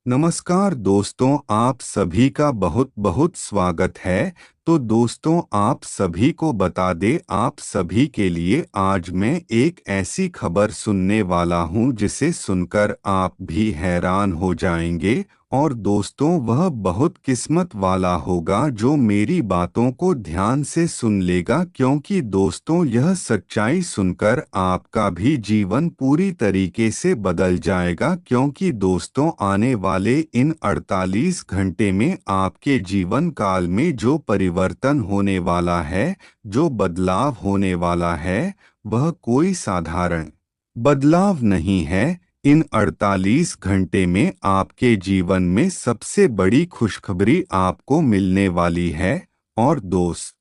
नमस्कार दोस्तों, आप सभी का बहुत बहुत स्वागत है। तो दोस्तों, आप सभी को बता दें, आप सभी के लिए आज मैं एक ऐसी खबर सुनने वाला हूं जिसे सुनकर आप भी हैरान हो जाएंगे। और दोस्तों, वह बहुत किस्मत वाला होगा जो मेरी बातों को ध्यान से सुन लेगा, क्योंकि दोस्तों यह सच्चाई सुनकर आपका भी जीवन पूरी तरीके से बदल जाएगा। क्योंकि दोस्तों, आने वाले इन 48 घंटे में आपके जीवन काल में जो परिवर्तन होने वाला है, जो बदलाव होने वाला है, वह कोई साधारण बदलाव नहीं है। इन 48 घंटे में आपके जीवन में सबसे बड़ी खुशखबरी आपको मिलने वाली है। और दोस्त,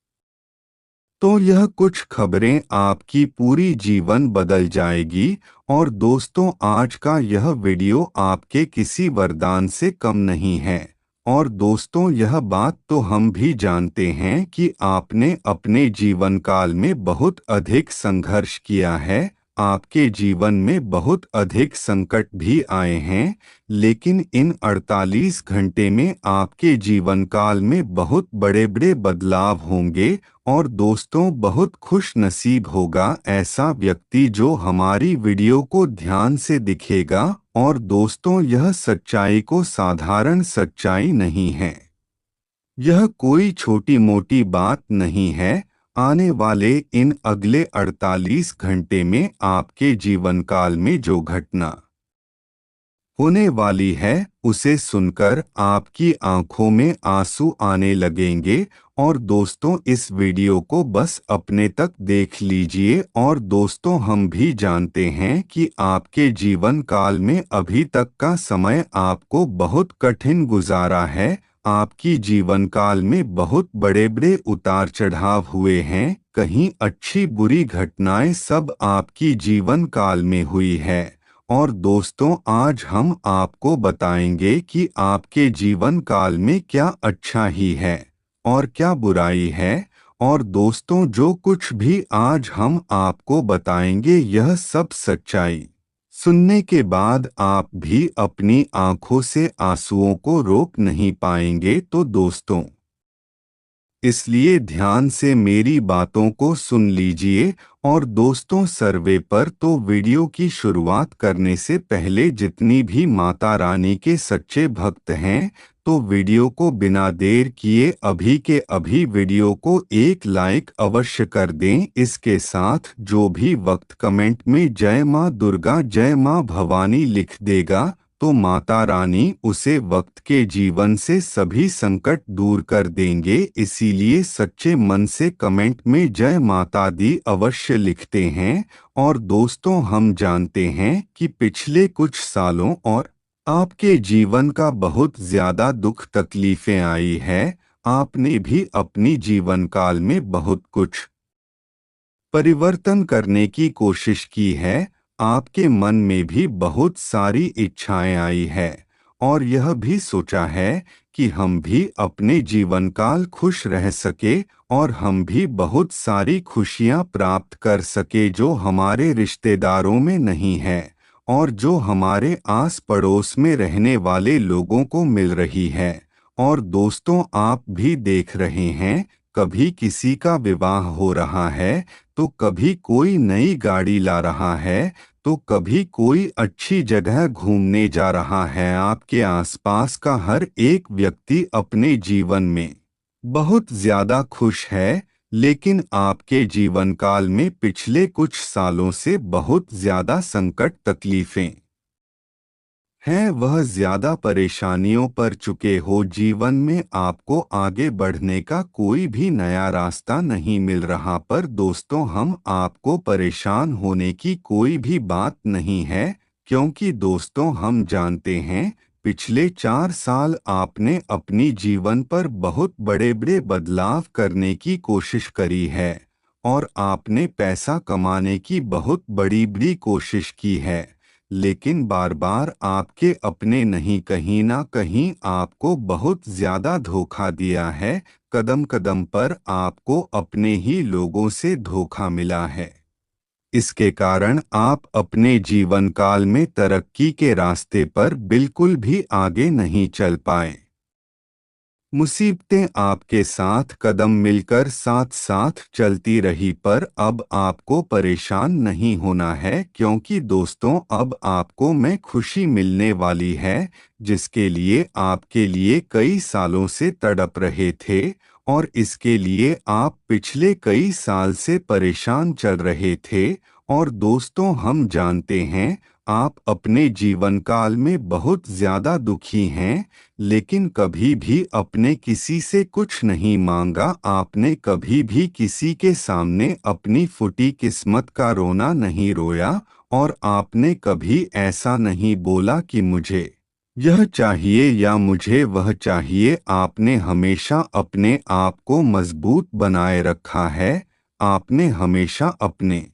तो यह कुछ खबरें आपकी पूरी जीवन बदल जाएगी। और दोस्तों, आज का यह वीडियो आपके किसी वरदान से कम नहीं है। और दोस्तों, यह बात तो हम भी जानते हैं कि आपने अपने जीवन काल में बहुत अधिक संघर्ष किया है, आपके जीवन में बहुत अधिक संकट भी आए हैं। लेकिन इन 48 घंटे में आपके जीवन काल में बहुत बड़े बड़े बदलाव होंगे। और दोस्तों, बहुत खुश नसीब होगा ऐसा व्यक्ति जो हमारी वीडियो को ध्यान से दिखेगा। और दोस्तों, यह सच्चाई को साधारण सच्चाई नहीं है, यह कोई छोटी मोटी बात नहीं है। आने वाले इन अगले 48 घंटे में आपके जीवन काल में जो घटना होने वाली है, उसे सुनकर आपकी आंखों में आंसू आने लगेंगे। और दोस्तों, इस वीडियो को बस अपने तक देख लीजिए। और दोस्तों, हम भी जानते हैं कि आपके जीवन काल में अभी तक का समय आपको बहुत कठिन गुजारा है। आपकी जीवन काल में बहुत बड़े बड़े उतार चढ़ाव हुए हैं, कहीं अच्छी बुरी घटनाएं सब आपकी जीवन काल में हुई है। और दोस्तों, आज हम आपको बताएंगे कि आपके जीवन काल में क्या अच्छा ही है और क्या बुराई है। और दोस्तों, जो कुछ भी आज हम आपको बताएंगे, यह सब सच्चाई सुनने के बाद आप भी अपनी आंखों से आंसुओं को रोक नहीं पाएंगे। तो दोस्तों, इसलिए ध्यान से मेरी बातों को सुन लीजिए। और दोस्तों, सर्वे पर तो वीडियो की शुरुआत करने से पहले जितनी भी माता रानी के सच्चे भक्त हैं, तो वीडियो को बिना देर किए अभी के अभी वीडियो को एक लाइक अवश्य कर दें। इसके साथ जो भी वक्त कमेंट में जय माँ दुर्गा, जय माँ भवानी लिख देगा, तो माता रानी उसे वक्त के जीवन से सभी संकट दूर कर देंगे। इसीलिए सच्चे मन से कमेंट में जय माता दी अवश्य लिखते हैं। और दोस्तों, हम जानते हैं कि पिछले कुछ सालों और आपके जीवन का बहुत ज्यादा दुख तकलीफें आई है। आपने भी अपनी जीवन काल में बहुत कुछ परिवर्तन करने की कोशिश की है। आपके मन में भी बहुत सारी इच्छाएं आई है, और यह भी सोचा है कि हम भी अपने जीवन काल खुश रह सके, और हम भी बहुत सारी खुशियां प्राप्त कर सके जो हमारे रिश्तेदारों में नहीं है, और जो हमारे आस पड़ोस में रहने वाले लोगों को मिल रही है। और दोस्तों, आप भी देख रहे हैं, कभी किसी का विवाह हो रहा है, तो कभी कोई नई गाड़ी ला रहा है, तो कभी कोई अच्छी जगह घूमने जा रहा है। आपके आसपास का हर एक व्यक्ति अपने जीवन में बहुत ज्यादा खुश है। लेकिन आपके जीवन काल में पिछले कुछ सालों से बहुत ज्यादा संकट तकलीफें हैं, वह ज्यादा परेशानियों पर चुके हो। जीवन में आपको आगे बढ़ने का कोई भी नया रास्ता नहीं मिल रहा। पर दोस्तों, हम आपको परेशान होने की कोई भी बात नहीं है, क्योंकि दोस्तों, हम जानते हैं पिछले 4 साल आपने अपनी जीवन पर बहुत बड़े बड़े बदलाव करने की कोशिश करी है, और आपने पैसा कमाने की बहुत बड़ी बड़ी कोशिश की है। लेकिन बार बार आपके अपने नहीं, कहीं ना कहीं आपको बहुत ज्यादा धोखा दिया है। कदम कदम पर आपको अपने ही लोगों से धोखा मिला है। इसके कारण आप अपने जीवन काल में तरक्की के रास्ते पर बिल्कुल भी आगे नहीं चल पाए। मुसीबतें आपके साथ कदम मिलकर साथ साथ चलती रही, पर अब आपको परेशान नहीं होना है, क्योंकि दोस्तों अब आपको में खुशी मिलने वाली है, जिसके लिए आपके लिए कई सालों से तड़प रहे थे और इसके लिए आप पिछले कई साल से परेशान चल रहे थे। और दोस्तों, हम जानते हैं आप अपने जीवन काल में बहुत ज्यादा दुखी हैं, लेकिन कभी भी अपने किसी से कुछ नहीं मांगा। आपने कभी भी किसी के सामने अपनी फूटी किस्मत का रोना नहीं रोया और आपने कभी ऐसा नहीं बोला कि मुझे यह चाहिए या मुझे वह चाहिए। आपने हमेशा अपने आप को मजबूत बनाए रखा है। आपने हमेशा अपने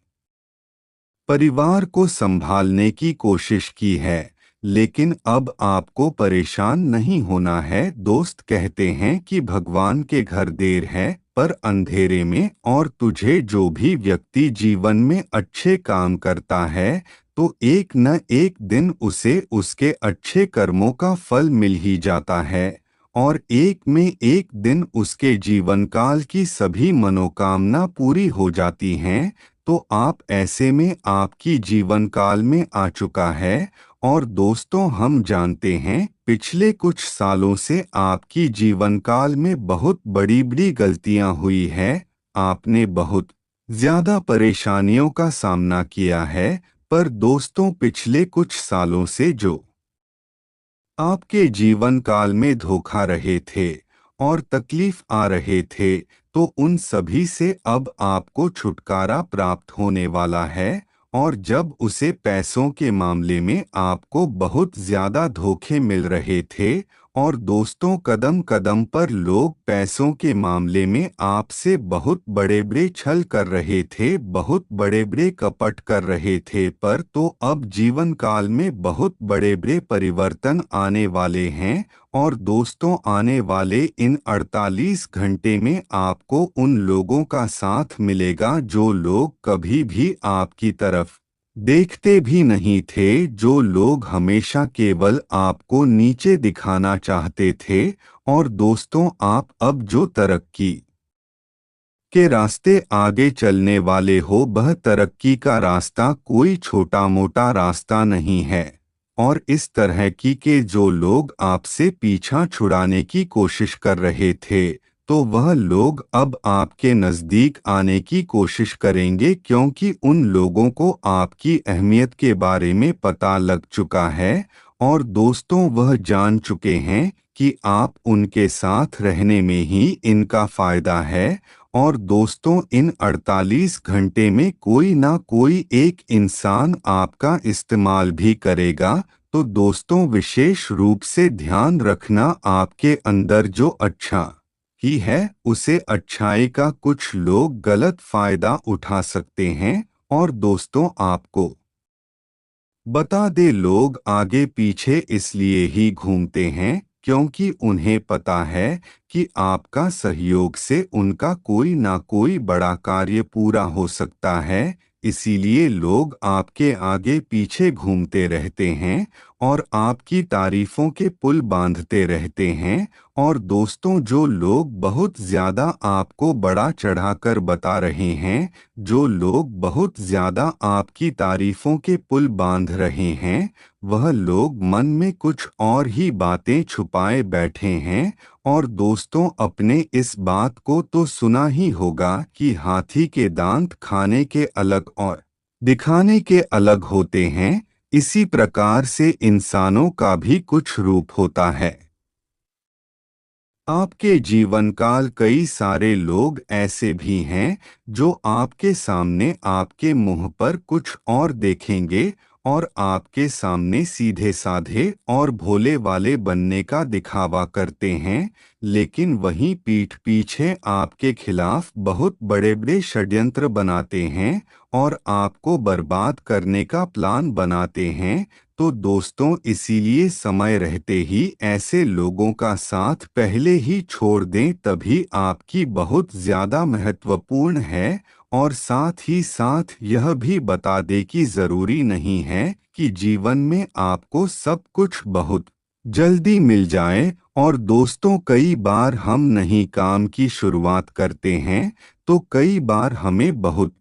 परिवार को संभालने की कोशिश की है, लेकिन अब आपको परेशान नहीं होना है। दोस्त कहते हैं कि भगवान के घर देर है पर अंधेरे में, और तुझे जो भी व्यक्ति जीवन में अच्छे काम करता है तो एक न एक दिन उसे उसके अच्छे कर्मों का फल मिल ही जाता है, और एक में एक दिन उसके जीवन काल की सभी मनोकामना पूरी हो जाती हैं। तो आप ऐसे में आपकी जीवन काल में आ चुका है। और दोस्तों, हम जानते हैं पिछले कुछ सालों से आपकी जीवन काल में बहुत बड़ी बड़ी गलतियां हुई है। आपने बहुत ज्यादा परेशानियों का सामना किया है, पर दोस्तों पिछले कुछ सालों से जो आपके जीवन काल में धोखा रहे थे और तकलीफ आ रहे थे, तो उन सभी से अब आपको छुटकारा प्राप्त होने वाला है। और जब उसे पैसों के मामले में आपको बहुत ज्यादा धोखे मिल रहे थे और दोस्तों कदम कदम पर लोग पैसों के मामले में आपसे बहुत बड़े बड़े छल कर रहे थे, बहुत बड़े बड़े कपट कर रहे थे, पर तो अब जीवन काल में बहुत बड़े बड़े परिवर्तन आने वाले हैं। और दोस्तों, आने वाले इन 48 घंटे में आपको उन लोगों का साथ मिलेगा जो लोग कभी भी आपकी तरफ देखते भी नहीं थे, जो लोग हमेशा केवल आपको नीचे दिखाना चाहते थे। और दोस्तों, आप अब जो तरक्की के रास्ते आगे चलने वाले हो, वह तरक्की का रास्ता कोई छोटा मोटा रास्ता नहीं है। और इस तरह के जो लोग आपसे पीछा छुड़ाने की कोशिश कर रहे थे, तो वह लोग अब आपके नज़दीक आने की कोशिश करेंगे, क्योंकि उन लोगों को आपकी अहमियत के बारे में पता लग चुका है। और दोस्तों, वह जान चुके हैं कि आप उनके साथ रहने में ही इनका फायदा है। और दोस्तों, इन 48 घंटे में कोई ना कोई एक इंसान आपका इस्तेमाल भी करेगा। तो दोस्तों, विशेष रूप से ध्यान रखना, आपके अंदर जो अच्छा ही है उसे अच्छाई का कुछ लोग गलत फायदा उठा सकते हैं। और दोस्तों, आपको बता दे, लोग आगे पीछे इसलिए ही घूमते हैं क्योंकि उन्हें पता है कि आपका सहयोग से उनका कोई ना कोई बड़ा कार्य पूरा हो सकता है। इसीलिए लोग आपके आगे पीछे घूमते रहते हैं और आपकी तारीफों के पुल बांधते रहते हैं। और दोस्तों, जो लोग बहुत ज्यादा आपको बड़ा चढ़ाकर बता रहे हैं, जो लोग बहुत ज्यादा आपकी तारीफों के पुल बांध रहे हैं, वह लोग मन में कुछ और ही बातें छुपाए बैठे हैं। और दोस्तों, अपने इस बात को तो सुना ही होगा कि हाथी के दांत खाने के अलग और दिखाने के अलग होते हैं। इसी प्रकार से इंसानों का भी कुछ रूप होता है। आपके जीवन काल कई सारे लोग ऐसे भी हैं जो आपके सामने आपके मुंह पर कुछ और देखेंगे और आपके सामने सीधे साधे और भोले वाले बनने का दिखावा करते हैं, लेकिन वहीं पीठ पीछे आपके खिलाफ बहुत बड़े बड़े षड्यंत्र बनाते हैं और आपको बर्बाद करने का प्लान बनाते हैं। तो दोस्तों, इसीलिए समय रहते ही ऐसे लोगों का साथ पहले ही छोड़ दें, तभी आपकी बहुत ज्यादा महत्वपूर्ण है। और साथ ही साथ यह भी बता दे कि जरूरी नहीं है कि जीवन में आपको सब कुछ बहुत जल्दी मिल जाए। और दोस्तों, कई बार हम नई काम की शुरुआत करते हैं तो कई बार हमें बहुत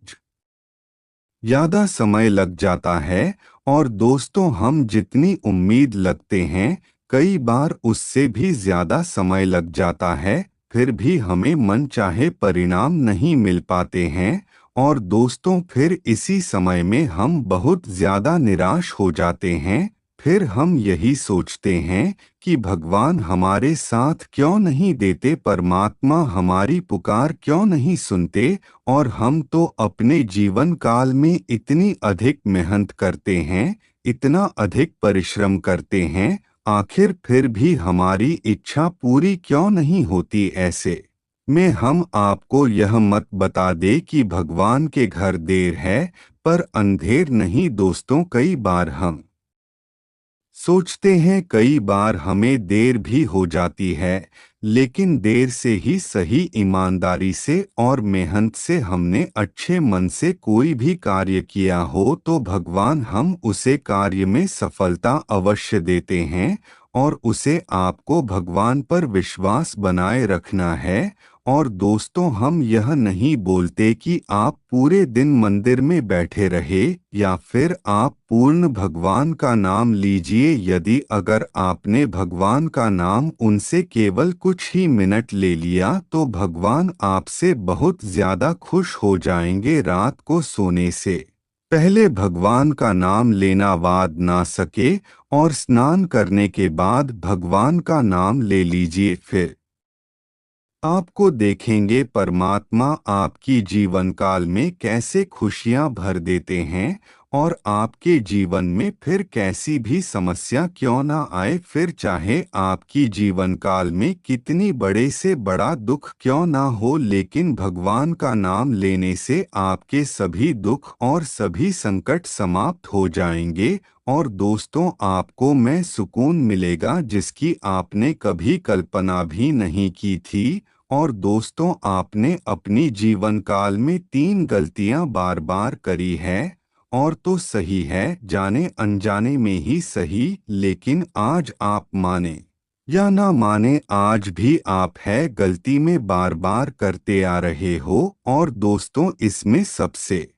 ज्यादा समय लग जाता है। और दोस्तों, हम जितनी उम्मीद लगते हैं कई बार उससे भी ज्यादा समय लग जाता है, फिर भी हमें मनचाहे परिणाम नहीं मिल पाते हैं। और दोस्तों, फिर इसी समय में हम बहुत ज्यादा निराश हो जाते हैं। फिर हम यही सोचते हैं कि भगवान हमारे साथ क्यों नहीं देते, परमात्मा हमारी पुकार क्यों नहीं सुनते। और हम तो अपने जीवन काल में इतनी अधिक मेहनत करते हैं, इतना अधिक परिश्रम करते हैं, आखिर फिर भी हमारी इच्छा पूरी क्यों नहीं होती। ऐसे में हम आपको यह मत बता दे कि भगवान के घर देर है पर अंधेर नहीं। दोस्तों, कई बार हम सोचते हैं, कई बार हमें देर भी हो जाती है, लेकिन देर से ही सही, ईमानदारी से और मेहनत से हमने अच्छे मन से कोई भी कार्य किया हो तो भगवान हम उसे कार्य में सफलता अवश्य देते हैं। और उसे आपको भगवान पर विश्वास बनाए रखना है। और दोस्तों, हम यह नहीं बोलते कि आप पूरे दिन मंदिर में बैठे रहे या फिर आप पूर्ण भगवान का नाम लीजिए। यदि अगर आपने भगवान का नाम उनसे केवल कुछ ही मिनट ले लिया तो भगवान आपसे बहुत ज्यादा खुश हो जाएंगे। रात को सोने से पहले भगवान का नाम लेना वाद ना सके और स्नान करने के बाद भगवान का नाम ले लीजिए, फिर आपको देखेंगे परमात्मा आपकी जीवन काल में कैसे खुशियां भर देते हैं। और आपके जीवन में फिर कैसी भी समस्या क्यों ना आए, फिर चाहे आपकी जीवन काल में कितनी बड़े से बड़ा दुख क्यों ना हो, लेकिन भगवान का नाम लेने से आपके सभी दुख और सभी संकट समाप्त हो जाएंगे। और दोस्तों, आपको में सुकून मिलेगा जिसकी आपने कभी कल्पना भी नहीं की थी। और दोस्तों, आपने अपनी जीवन काल में 3 गलतियां बार बार करी है, और तो सही है, जाने अनजाने में ही सही, लेकिन आज आप माने या ना माने आज भी आप है गलती में बार बार करते आ रहे हो। और दोस्तों, इसमें सबसे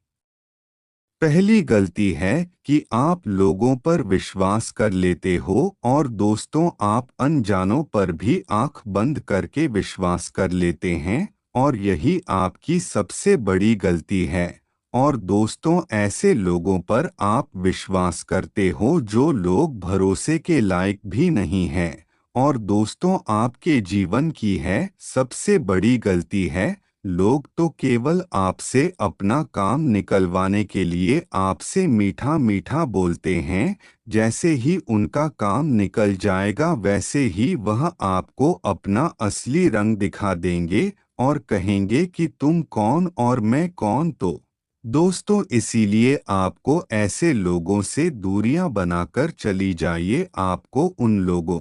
पहली गलती है कि आप लोगों पर विश्वास कर लेते हो। और दोस्तों, आप अनजानों पर भी आंख बंद करके विश्वास कर लेते हैं, और यही आपकी सबसे बड़ी गलती है। और दोस्तों, ऐसे लोगों पर आप विश्वास करते हो जो लोग भरोसे के लायक भी नहीं हैं। और दोस्तों, आपके जीवन की है सबसे बड़ी गलती है, लोग तो केवल आपसे अपना काम निकलवाने के लिए आपसे मीठा मीठा बोलते हैं। जैसे ही उनका काम निकल जाएगा वैसे ही वह आपको अपना असली रंग दिखा देंगे और कहेंगे कि तुम कौन और मैं कौन। तो दोस्तों, इसीलिए आपको ऐसे लोगों से दूरियां बनाकर चली जाइए। आपको उन लोगों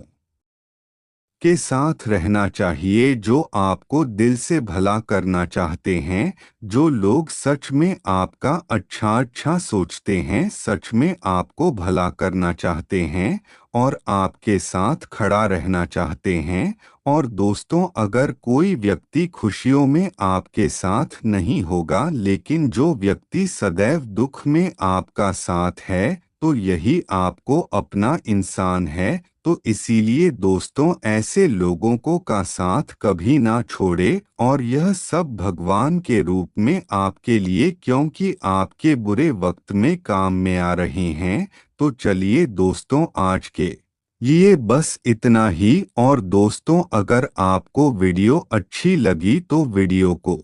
के साथ रहना चाहिए जो आपको दिल से भला करना चाहते हैं, जो लोग सच में आपका अच्छा अच्छा सोचते हैं, सच में आपको भला करना चाहते हैं और आपके साथ खड़ा रहना चाहते हैं। और दोस्तों, अगर कोई व्यक्ति खुशियों में आपके साथ नहीं होगा, लेकिन जो व्यक्ति सदैव दुख में आपका साथ है, तो यही आपको अपना इंसान है। तो इसीलिए दोस्तों, ऐसे लोगों को का साथ कभी ना छोड़े। और यह सब भगवान के रूप में आपके लिए, क्योंकि आपके बुरे वक्त में काम में आ रहे हैं। तो चलिए दोस्तों, आज के लिए बस इतना ही। और दोस्तों, अगर आपको वीडियो अच्छी लगी तो वीडियो को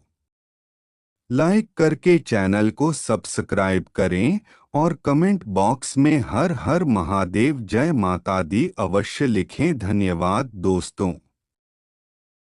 लाइक करके चैनल को सब्सक्राइब करें और कमेंट बॉक्स में हर हर महादेव, जय माता दी अवश्य लिखें। धन्यवाद दोस्तों।